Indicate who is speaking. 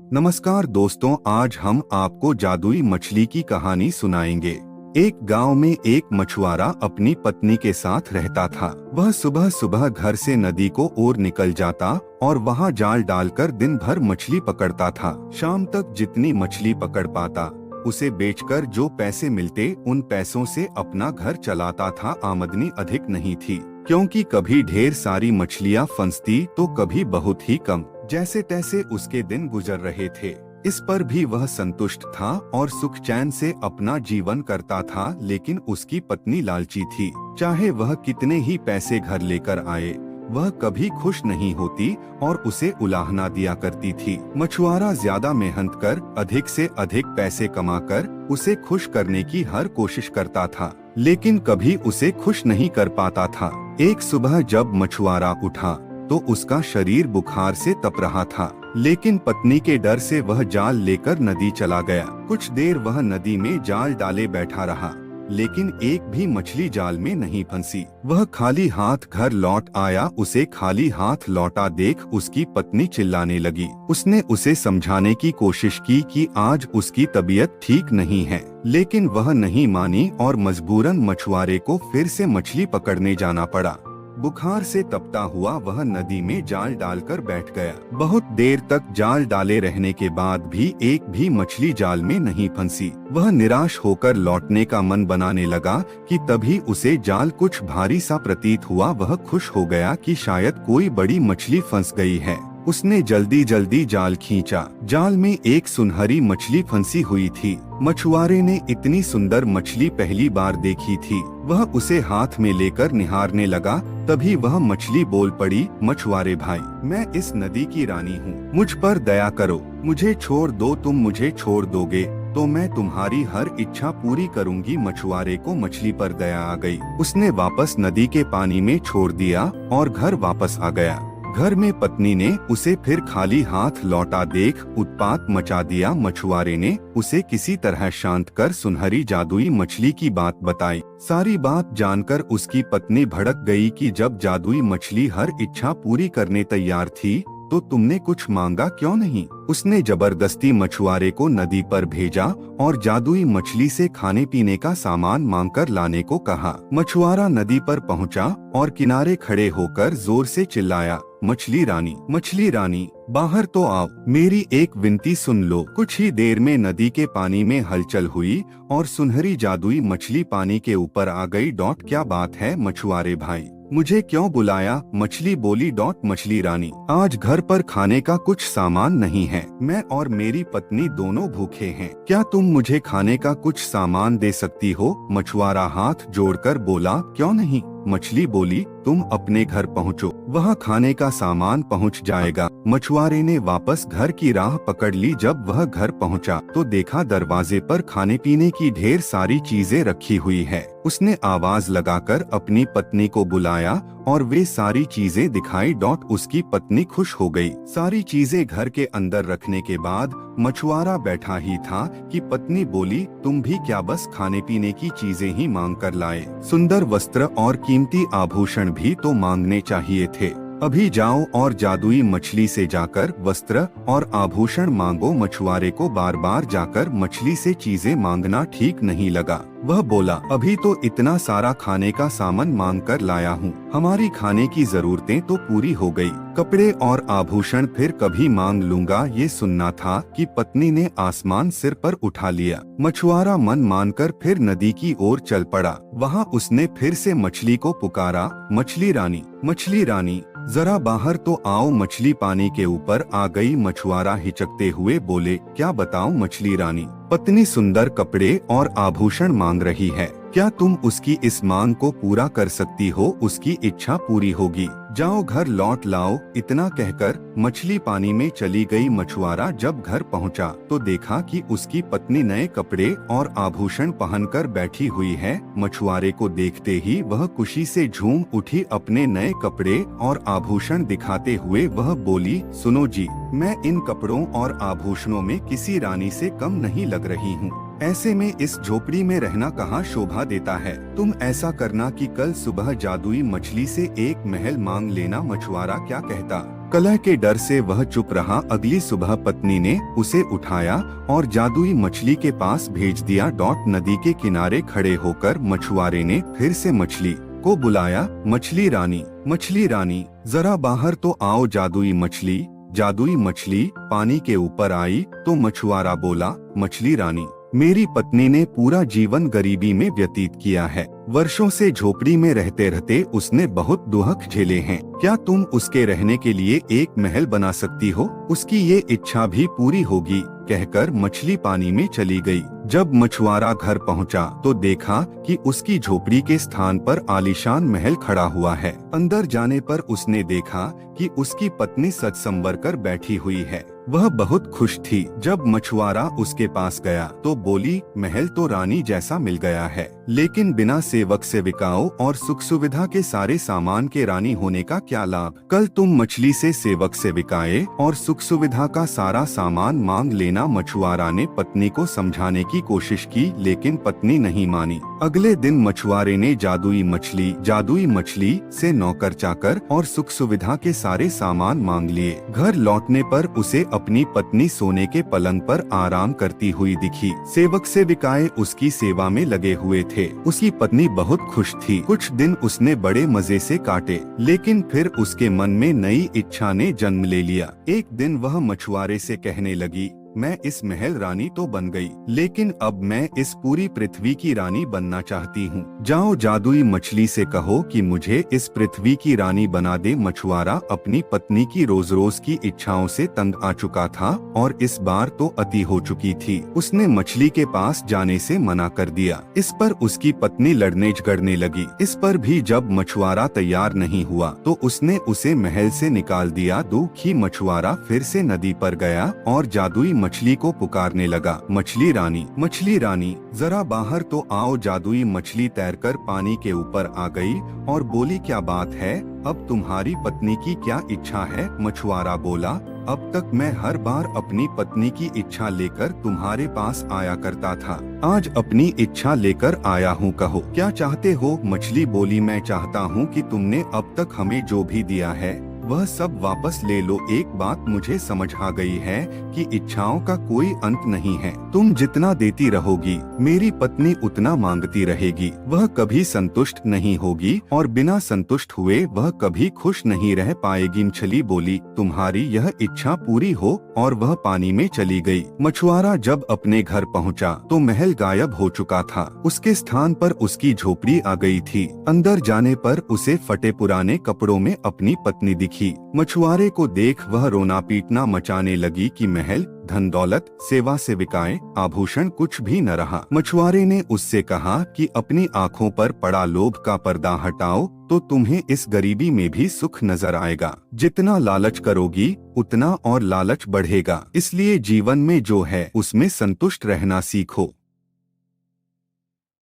Speaker 1: नमस्कार दोस्तों, आज हम आपको जादुई मछली की कहानी सुनाएंगे। एक गांव में एक मछुआरा अपनी पत्नी के साथ रहता था। वह सुबह सुबह घर से नदी को ओर निकल जाता और वहां जाल डालकर दिन भर मछली पकड़ता था। शाम तक जितनी मछली पकड़ पाता उसे बेचकर जो पैसे मिलते उन पैसों से अपना घर चलाता था। आमदनी अधिक नहीं थी, क्योंकि कभी ढेर सारी मछलियां फंसती तो कभी बहुत ही कम। जैसे तैसे उसके दिन गुजर रहे थे। इस पर भी वह संतुष्ट था और सुख चैन से अपना जीवन करता था। लेकिन उसकी पत्नी लालची थी। चाहे वह कितने ही पैसे घर लेकर आए, वह कभी खुश नहीं होती और उसे उलाहना दिया करती थी। मछुआरा ज्यादा मेहनत कर अधिक से अधिक पैसे कमाकर उसे खुश करने की हर कोशिश करता था, लेकिन कभी उसे खुश नहीं कर पाता था। एक सुबह जब मछुआरा उठा तो उसका शरीर बुखार से तप रहा था, लेकिन पत्नी के डर से वह जाल लेकर नदी चला गया। कुछ देर वह नदी में जाल डाले बैठा रहा, लेकिन एक भी मछली जाल में नहीं फंसी। वह खाली हाथ घर लौट आया। उसे खाली हाथ लौटा देख उसकी पत्नी चिल्लाने लगी। उसने उसे समझाने की कोशिश की कि आज उसकी तबीयत ठीक नहीं है, लेकिन वह नहीं मानी और मजबूरन मछुआरे को फिर से मछली पकड़ने जाना पड़ा। बुखार से तपता हुआ वह नदी में जाल डालकर बैठ गया। बहुत देर तक जाल डाले रहने के बाद भी एक भी मछली जाल में नहीं फंसी। वह निराश होकर लौटने का मन बनाने लगा कि तभी उसे जाल कुछ भारी सा प्रतीत हुआ। वह खुश हो गया कि शायद कोई बड़ी मछली फंस गई है। उसने जल्दी जल्दी जाल खींचा। जाल में एक सुनहरी मछली फंसी हुई थी। मछुआरे ने इतनी सुंदर मछली पहली बार देखी थी। वह उसे हाथ में लेकर निहारने लगा। तभी वह मछली बोल पड़ी, मछुआरे भाई, मैं इस नदी की रानी हूँ, मुझ पर दया करो, मुझे छोड़ दो। तुम मुझे छोड़ दोगे तो मैं तुम्हारी हर इच्छा पूरी करूंगी। मछुआरे को मछली पर दया आ गई। उसने वापस नदी के पानी में छोड़ दिया और घर वापस आ गया। घर में पत्नी ने उसे फिर खाली हाथ लौटा देख उत्पात मचा दिया। मछुआरे ने उसे किसी तरह शांत कर सुनहरी जादुई मछली की बात बताई। सारी बात जानकर उसकी पत्नी भड़क गई कि जब जादुई मछली हर इच्छा पूरी करने तैयार थी तो तुमने कुछ मांगा क्यों नहीं। उसने जबरदस्ती मछुआरे को नदी पर भेजा और जादुई मछली से खाने पीने का सामान मांगकर लाने को कहा। मछुआरा नदी पर पहुंचा और किनारे खड़े होकर जोर से चिल्लाया, मछली रानी, बाहर तो आओ, मेरी एक विनती सुन लो। कुछ ही देर में नदी के पानी में हलचल हुई और सुनहरी जादुई मछली पानी के ऊपर आ गई। क्या बात है मछुआरे भाई, मुझे क्यों बुलाया? मछली बोली, मछली रानी, आज घर पर खाने का कुछ सामान नहीं है। मैं और मेरी पत्नी दोनों भूखे हैं। क्या तुम मुझे खाने का कुछ सामान दे सकती हो? मछुआरा हाथ जोड़कर बोला, क्यों नहीं। मछली बोली, तुम अपने घर पहुँचो, वहाँ खाने का सामान पहुँच जाएगा। मछुआरे ने वापस घर की राह पकड़ ली। जब वह घर पहुँचा तो देखा दरवाजे पर खाने पीने की ढेर सारी चीजें रखी हुई है। उसने आवाज लगाकर अपनी पत्नी को बुलाया और वे सारी चीजें दिखाई। उसकी पत्नी खुश हो गई। सारी चीजें घर के अंदर रखने के बाद मछुआरा बैठा ही था कि पत्नी बोली, तुम भी क्या बस खाने पीने की चीजें ही मांग कर लाए? सुंदर वस्त्र और कीमती आभूषण भी तो मांगने चाहिए थे। अभी जाओ और जादुई मछली से जाकर वस्त्र और आभूषण मांगो। मछुआरे को बार बार जाकर मछली से चीजें मांगना ठीक नहीं लगा। वह बोला, अभी तो इतना सारा खाने का सामान मांग कर लाया हूँ, हमारी खाने की जरूरतें तो पूरी हो गई। कपड़े और आभूषण फिर कभी मांग लूंगा। ये सुनना था कि पत्नी ने आसमान सिर पर उठा लिया। मछुआरा मन मानकर फिर नदी की ओर चल पड़ा। वहाँ उसने फिर से मछली को पुकारा, मछली रानी, जरा बाहर तो आओ। मछली पानी के ऊपर आ गई। मछुआरा हिचकते हुए बोले, क्या बताऊं मछली रानी, पत्नी सुंदर कपड़े और आभूषण मांग रही है, क्या तुम उसकी इस मांग को पूरा कर सकती हो? उसकी इच्छा पूरी होगी, जाओ घर लौट लाओ। इतना कहकर मछली पानी में चली गई। मछुआरा जब घर पहुंचा तो देखा कि उसकी पत्नी नए कपड़े और आभूषण पहनकर बैठी हुई है। मछुआरे को देखते ही वह खुशी से झूम उठी। अपने नए कपड़े और आभूषण दिखाते हुए वह बोली, सुनो जी, मैं इन कपड़ों और आभूषणों में किसी रानी से कम नहीं लग रही हूँ। ऐसे में इस झोपड़ी में रहना कहाँ शोभा देता है। तुम ऐसा करना कि कल सुबह जादुई मछली से एक महल मांग लेना। मछुआरा क्या कहता, कलह के डर से वह चुप रहा। अगली सुबह पत्नी ने उसे उठाया और जादुई मछली के पास भेज दिया। नदी के किनारे खड़े होकर मछुआरे ने फिर से मछली को बुलाया, मछली रानी जरा बाहर तो आओ। जादुई मछली पानी के ऊपर आई तो मछुआरा बोला, मछली रानी, मेरी पत्नी ने पूरा जीवन गरीबी में व्यतीत किया है। वर्षों से झोपड़ी में रहते रहते उसने बहुत दुख झेले हैं। क्या तुम उसके रहने के लिए एक महल बना सकती हो? उसकी ये इच्छा भी पूरी होगी, कहकर मछली पानी में चली गई। जब मछुआरा घर पहुंचा तो देखा कि उसकी झोपड़ी के स्थान पर आलीशान महल खड़ा हुआ है। अंदर जाने पर उसने देखा कि उसकी पत्नी सज संवर कर बैठी हुई है। वह बहुत खुश थी। जब मछुआरा उसके पास गया तो बोली, महल तो रानी जैसा मिल गया है, लेकिन बिना सेवक सेविकाओं और सुख सुविधा के सारे सामान के रानी होने का क्या लाभ? कल तुम मछली से सेवक सेविकाएं और सुख सुविधा का सारा सामान मांग लेना। मछुआरा ने पत्नी को समझाने की कोशिश की, लेकिन पत्नी नहीं मानी। अगले दिन मछुआरे ने जादुई मछली से नौकर चाकर और सुख सुविधा के सारे सामान मांग लिए। घर लौटने पर उसे अपनी पत्नी सोने के पलंग पर आराम करती हुई दिखी। सेवक सेविकाएं उसकी सेवा में लगे हुए थे। उसकी पत्नी बहुत खुश थी। कुछ दिन उसने बड़े मजे से काटे, लेकिन फिर उसके मन में नई इच्छा ने जन्म ले लिया। एक दिन वह मछुआरे से कहने लगी, मैं इस महल रानी तो बन गई, लेकिन अब मैं इस पूरी पृथ्वी की रानी बनना चाहती हूँ। जाओ जादुई मछली से कहो कि मुझे इस पृथ्वी की रानी बना दे। मछुआरा अपनी पत्नी की रोज रोज की इच्छाओं से तंग आ चुका था और इस बार तो अति हो चुकी थी। उसने मछली के पास जाने से मना कर दिया। इस पर उसकी पत्नी लड़ने झगड़ने लगी। इस पर भी जब मछुआरा तैयार नहीं हुआ तो उसने उसे महल से निकाल दिया। दुखी मछुआरा फिर से नदी पर गया और जादुई मछली को पुकारने लगा, मछली रानी जरा बाहर तो आओ। जादुई मछली तैरकर पानी के ऊपर आ गई और बोली, क्या बात है, अब तुम्हारी पत्नी की क्या इच्छा है? मछुआरा बोला, अब तक मैं हर बार अपनी पत्नी की इच्छा लेकर तुम्हारे पास आया करता था, आज अपनी इच्छा लेकर आया हूँ, कहो क्या चाहते हो? मछली बोली, मैं चाहता हूँ कि तुमने अब तक हमें जो भी दिया है वह सब वापस ले लो। एक बात मुझे समझ आ गई है कि इच्छाओं का कोई अंत नहीं है। तुम जितना देती रहोगी मेरी पत्नी उतना मांगती रहेगी। वह कभी संतुष्ट नहीं होगी और बिना संतुष्ट हुए वह कभी खुश नहीं रह पाएगी। मछली बोली, तुम्हारी यह इच्छा पूरी हो, और वह पानी में चली गई। मछुआरा जब अपने घर पहुंचा तो महल गायब हो चुका था। उसके स्थान पर उसकी झोपड़ी आ गई थी। अंदर जाने पर उसे फटे पुराने कपड़ों में अपनी पत्नी दिखी। मछुआरे को देख वह रोना पीटना मचाने लगी कि महल, धन दौलत, सेवा सेविकाएं, आभूषण कुछ भी न रहा। मछुआरे ने उससे कहा कि अपनी आंखों पर पड़ा लोभ का पर्दा हटाओ तो तुम्हें इस गरीबी में भी सुख नजर आएगा। जितना लालच करोगी उतना और लालच बढ़ेगा, इसलिए जीवन में जो है उसमें संतुष्ट रहना सीखो।